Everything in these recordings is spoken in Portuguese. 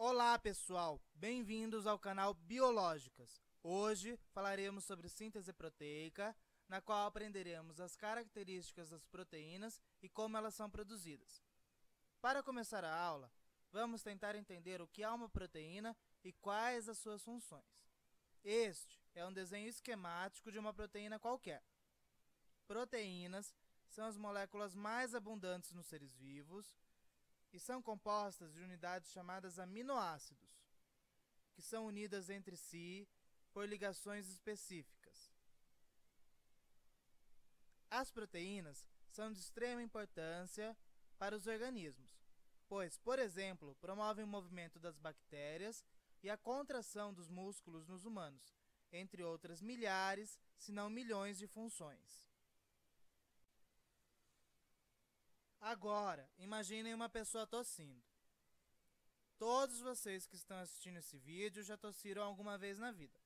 Olá pessoal, bem-vindos ao canal Biológicas. Hoje falaremos sobre síntese proteica, na qual aprenderemos as características das proteínas e como elas são produzidas. Para começar a aula, vamos tentar entender o que é uma proteína e quais as suas funções. Este é um desenho esquemático de uma proteína qualquer. Proteínas são as moléculas mais abundantes nos seres vivos e são compostas de unidades chamadas aminoácidos, que são unidas entre si por ligações específicas. As proteínas são de extrema importância para os organismos, pois, por exemplo, promovem o movimento das bactérias e a contração dos músculos nos humanos, entre outras milhares, se não milhões de funções. Agora, imaginem uma pessoa tossindo. Todos vocês que estão assistindo esse vídeo já tossiram alguma vez na vida.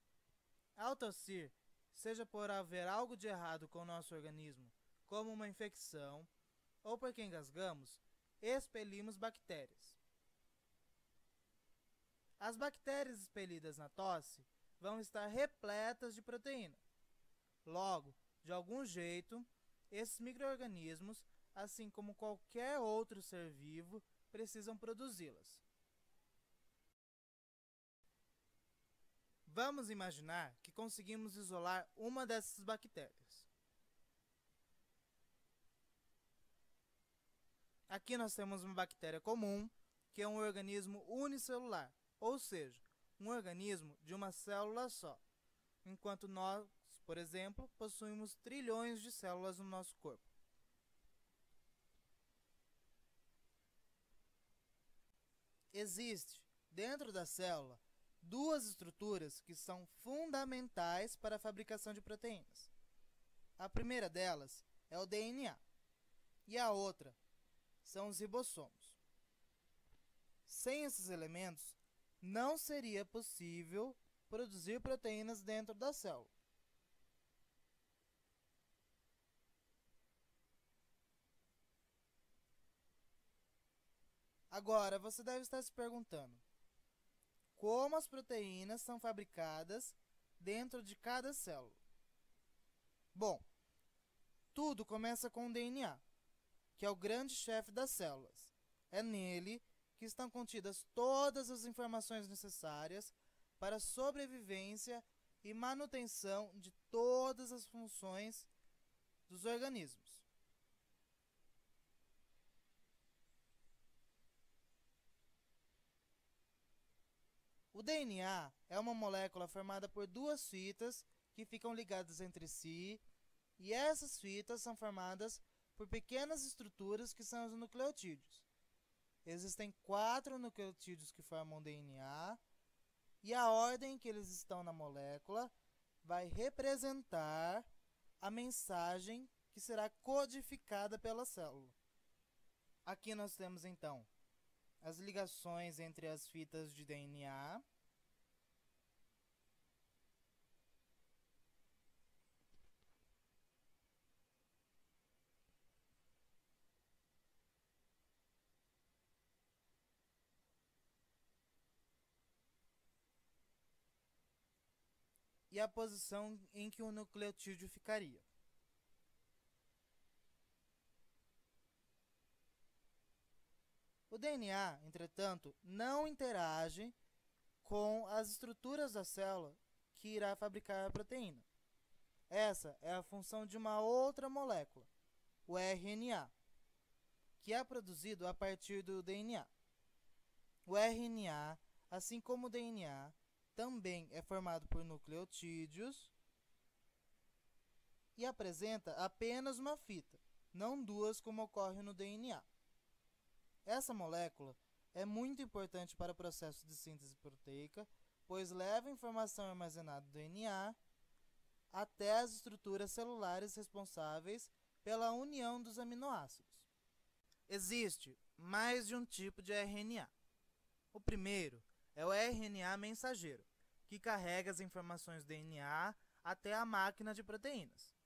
Ao tossir, seja por haver algo de errado com o nosso organismo, como uma infecção, ou porque engasgamos, expelimos bactérias. As bactérias expelidas na tosse vão estar repletas de proteína. Logo, de algum jeito, esses micro-organismos, assim como qualquer outro ser vivo, precisam produzi-las. Vamos imaginar que conseguimos isolar uma dessas bactérias. Aqui nós temos uma bactéria comum, que é um organismo unicelular, ou seja, um organismo de uma célula só, enquanto nós, por exemplo, possuímos trilhões de células no nosso corpo. Existe, dentro da célula, duas estruturas que são fundamentais para a fabricação de proteínas. A primeira delas é o DNA e a outra são os ribossomos. Sem esses elementos, não seria possível produzir proteínas dentro da célula. Agora, você deve estar se perguntando: como as proteínas são fabricadas dentro de cada célula? Bom, tudo começa com o DNA, que é o grande chefe das células. É nele que estão contidas todas as informações necessárias para a sobrevivência e manutenção de todas as funções dos organismos. O DNA é uma molécula formada por duas fitas que ficam ligadas entre si, e essas fitas são formadas por pequenas estruturas que são os nucleotídeos. Existem 4 nucleotídeos que formam o DNA, e a ordem em que eles estão na molécula vai representar a mensagem que será codificada pela célula. Aqui nós temos então as ligações entre as fitas de DNA. E a posição em que o nucleotídeo ficaria. O DNA, entretanto, não interage com as estruturas da célula que irá fabricar a proteína. Essa é a função de uma outra molécula, o RNA, que é produzido a partir do DNA. O RNA, assim como o DNA, também é formado por nucleotídeos e apresenta apenas uma fita, não duas como ocorre no DNA. Essa molécula é muito importante para o processo de síntese proteica, pois leva a informação armazenada do DNA até as estruturas celulares responsáveis pela união dos aminoácidos. Existe mais de um tipo de RNA. O primeiro é o RNA mensageiro, que carrega as informações do DNA até a máquina de proteínas.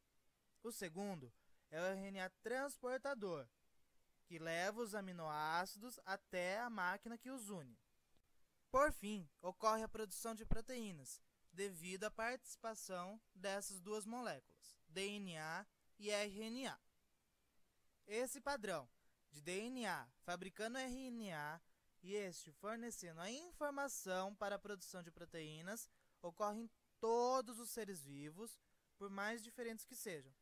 O segundo é o RNA transportador, que leva os aminoácidos até a máquina que os une. Por fim, ocorre a produção de proteínas, devido à participação dessas duas moléculas, DNA e RNA. Esse padrão de DNA fabricando RNA e este fornecendo a informação para a produção de proteínas ocorre em todos os seres vivos, por mais diferentes que sejam,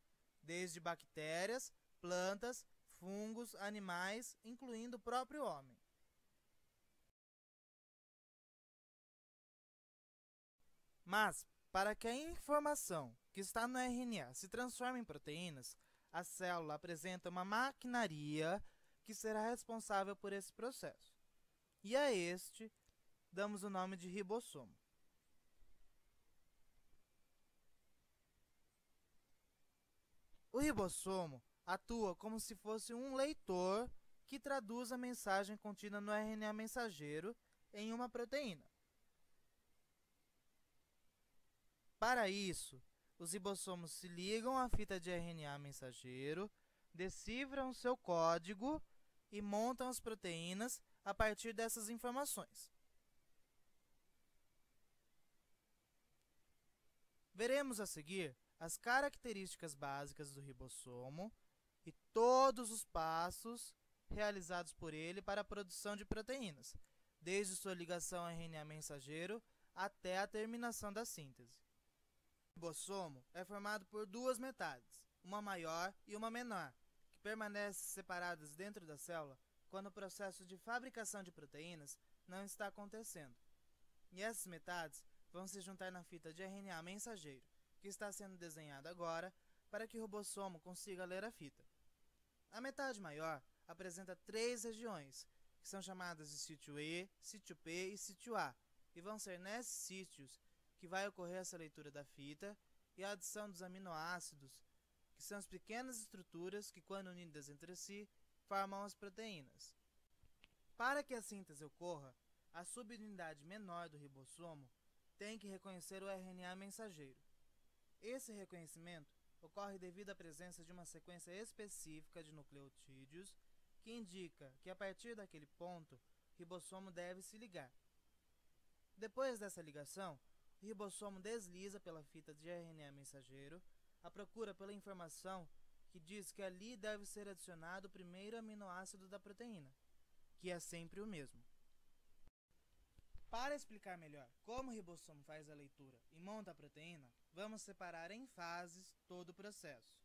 desde bactérias, plantas, fungos, animais, incluindo o próprio homem. Mas, para que a informação que está no RNA se transforme em proteínas, a célula apresenta uma maquinaria que será responsável por esse processo. E a este damos o nome de ribossomo. O ribossomo atua como se fosse um leitor que traduz a mensagem contida no RNA mensageiro em uma proteína. Para isso, os ribossomos se ligam à fita de RNA mensageiro, decifram seu código e montam as proteínas a partir dessas informações. Veremos a seguir as características básicas do ribossomo e todos os passos realizados por ele para a produção de proteínas, desde sua ligação ao RNA mensageiro até a terminação da síntese. O ribossomo é formado por duas metades, uma maior e uma menor, que permanecem separadas dentro da célula quando o processo de fabricação de proteínas não está acontecendo. E essas metades vão se juntar na fita de RNA mensageiro, que está sendo desenhada agora para que o ribossomo consiga ler a fita. A metade maior apresenta 3 regiões, que são chamadas de sítio E, sítio P e sítio A, e vão ser nesses sítios que vai ocorrer essa leitura da fita e a adição dos aminoácidos, que são as pequenas estruturas que, quando unidas entre si, formam as proteínas. Para que a síntese ocorra, a subunidade menor do ribossomo tem que reconhecer o RNA mensageiro. Esse reconhecimento ocorre devido à presença de uma sequência específica de nucleotídeos que indica que, a partir daquele ponto, o ribossomo deve se ligar. Depois dessa ligação, o ribossomo desliza pela fita de RNA mensageiro à procura pela informação que diz que ali deve ser adicionado o primeiro aminoácido da proteína, que é sempre o mesmo. Para explicar melhor como o ribossomo faz a leitura e monta a proteína, vamos separar em fases todo o processo.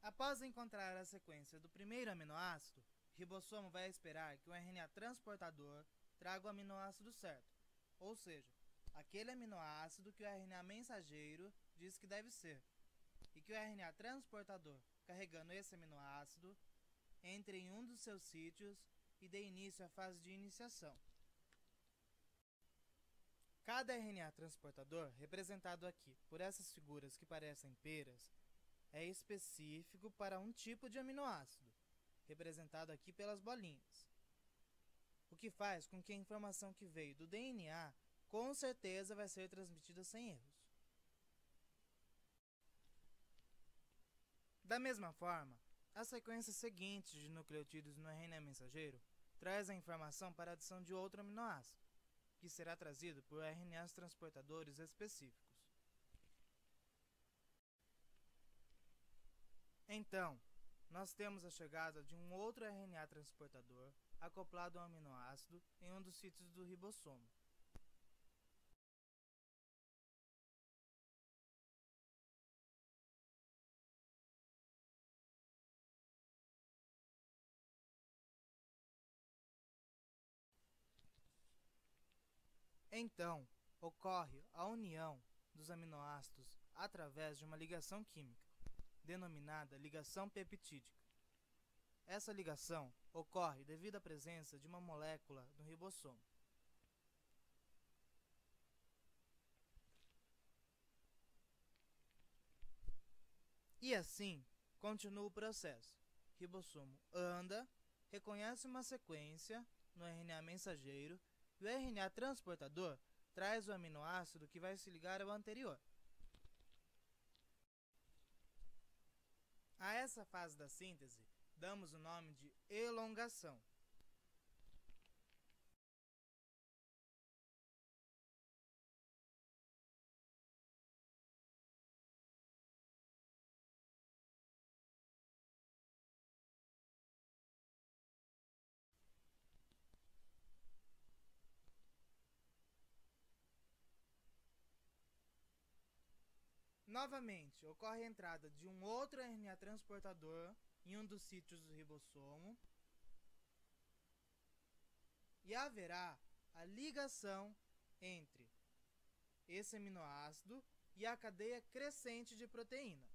Após encontrar a sequência do primeiro aminoácido, o ribossomo vai esperar que o RNA transportador traga o aminoácido certo, ou seja, aquele aminoácido que o RNA mensageiro diz que deve ser, e que o RNA transportador, carregando esse aminoácido, entre em um dos seus sítios e dê início à fase de iniciação. Cada RNA transportador, representado aqui por essas figuras que parecem peras, é específico para um tipo de aminoácido, representado aqui pelas bolinhas, o que faz com que a informação que veio do DNA com certeza vai ser transmitida sem erros. Da mesma forma, a sequência seguinte de nucleotídeos no RNA mensageiro traz a informação para a adição de outro aminoácido, que será trazido por RNAs transportadores específicos. Então, nós temos a chegada de um outro RNA transportador acoplado a um aminoácido em um dos sítios do ribossomo. Então, ocorre a união dos aminoácidos através de uma ligação química, denominada ligação peptídica. Essa ligação ocorre devido à presença de uma molécula no ribossomo. E assim, continua o processo. O ribossomo anda, reconhece uma sequência no RNA mensageiro e o RNA transportador traz o aminoácido que vai se ligar ao anterior. A essa fase da síntese, damos o nome de elongação. Novamente, ocorre a entrada de um outro RNA transportador em um dos sítios do ribossomo e haverá a ligação entre esse aminoácido e a cadeia crescente de proteína,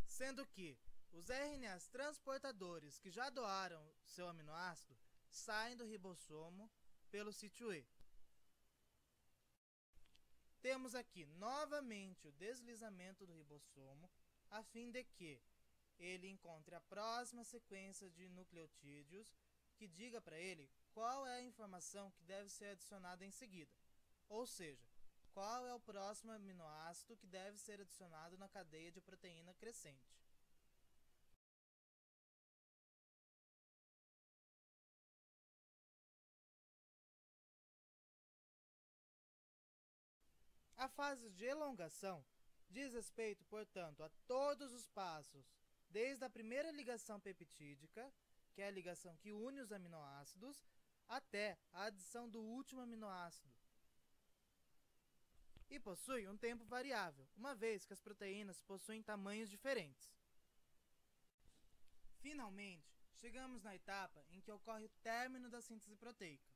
sendo que os RNAs transportadores que já doaram seu aminoácido saem do ribossomo pelo sítio E. Temos aqui novamente o deslizamento do ribossomo a fim de que ele encontre a próxima sequência de nucleotídeos que diga para ele qual é a informação que deve ser adicionada em seguida, ou seja, qual é o próximo aminoácido que deve ser adicionado na cadeia de proteína crescente. A fase de elongação diz respeito, portanto, a todos os passos, desde a primeira ligação peptídica, que é a ligação que une os aminoácidos, até a adição do último aminoácido. E possui um tempo variável, uma vez que as proteínas possuem tamanhos diferentes. Finalmente, chegamos na etapa em que ocorre o término da síntese proteica.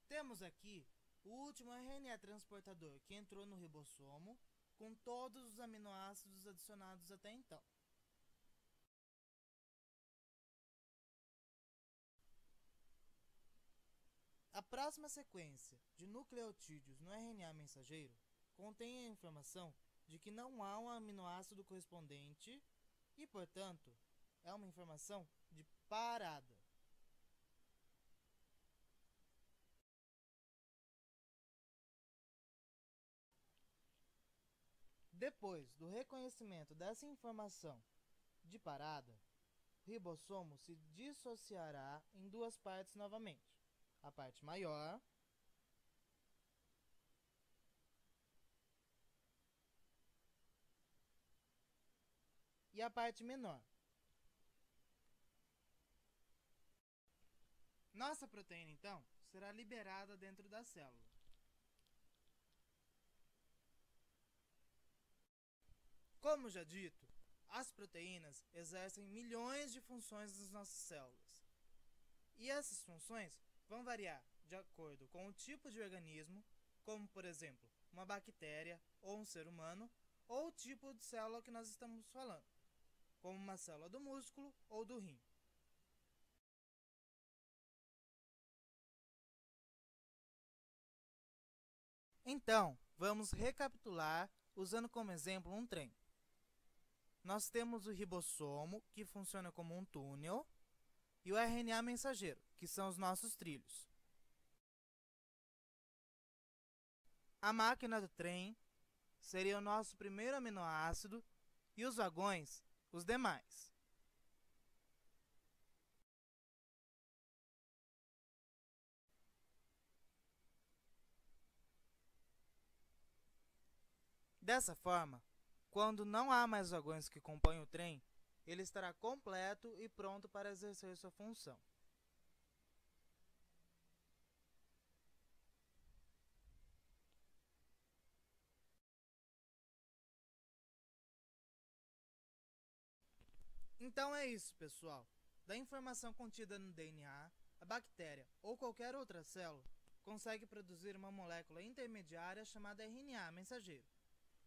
Temos aqui o último RNA transportador que entrou no ribossomo, com todos os aminoácidos adicionados até então. A próxima sequência de nucleotídeos no RNA mensageiro contém a informação de que não há um aminoácido correspondente e, portanto, é uma informação de parada. Depois do reconhecimento dessa informação de parada, o ribossomo se dissociará em duas partes novamente. A parte maior e a parte menor. Nossa proteína, então, será liberada dentro da célula. Como já dito, as proteínas exercem milhões de funções nas nossas células. E essas funções vão variar de acordo com o tipo de organismo, como, por exemplo, uma bactéria ou um ser humano, ou o tipo de célula que nós estamos falando, como uma célula do músculo ou do rim. Então, vamos recapitular usando como exemplo um trem. Nós temos o ribossomo, que funciona como um túnel, e o RNA mensageiro, que são os nossos trilhos. A máquina do trem seria o nosso primeiro aminoácido e os vagões, os demais. Dessa forma, quando não há mais vagões que compõem o trem, ele estará completo e pronto para exercer sua função. Então é isso, pessoal. Da informação contida no DNA, a bactéria ou qualquer outra célula consegue produzir uma molécula intermediária chamada RNA mensageiro,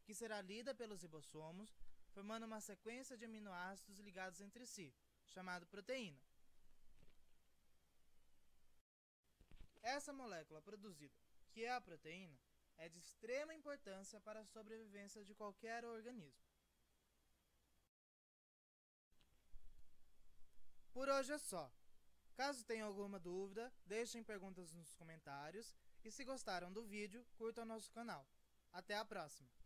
que será lida pelos ribossomos, formando uma sequência de aminoácidos ligados entre si, chamado proteína. Essa molécula produzida, que é a proteína, é de extrema importância para a sobrevivência de qualquer organismo. Por hoje é só. Caso tenham alguma dúvida, deixem perguntas nos comentários e se gostaram do vídeo, curtam nosso canal. Até a próxima!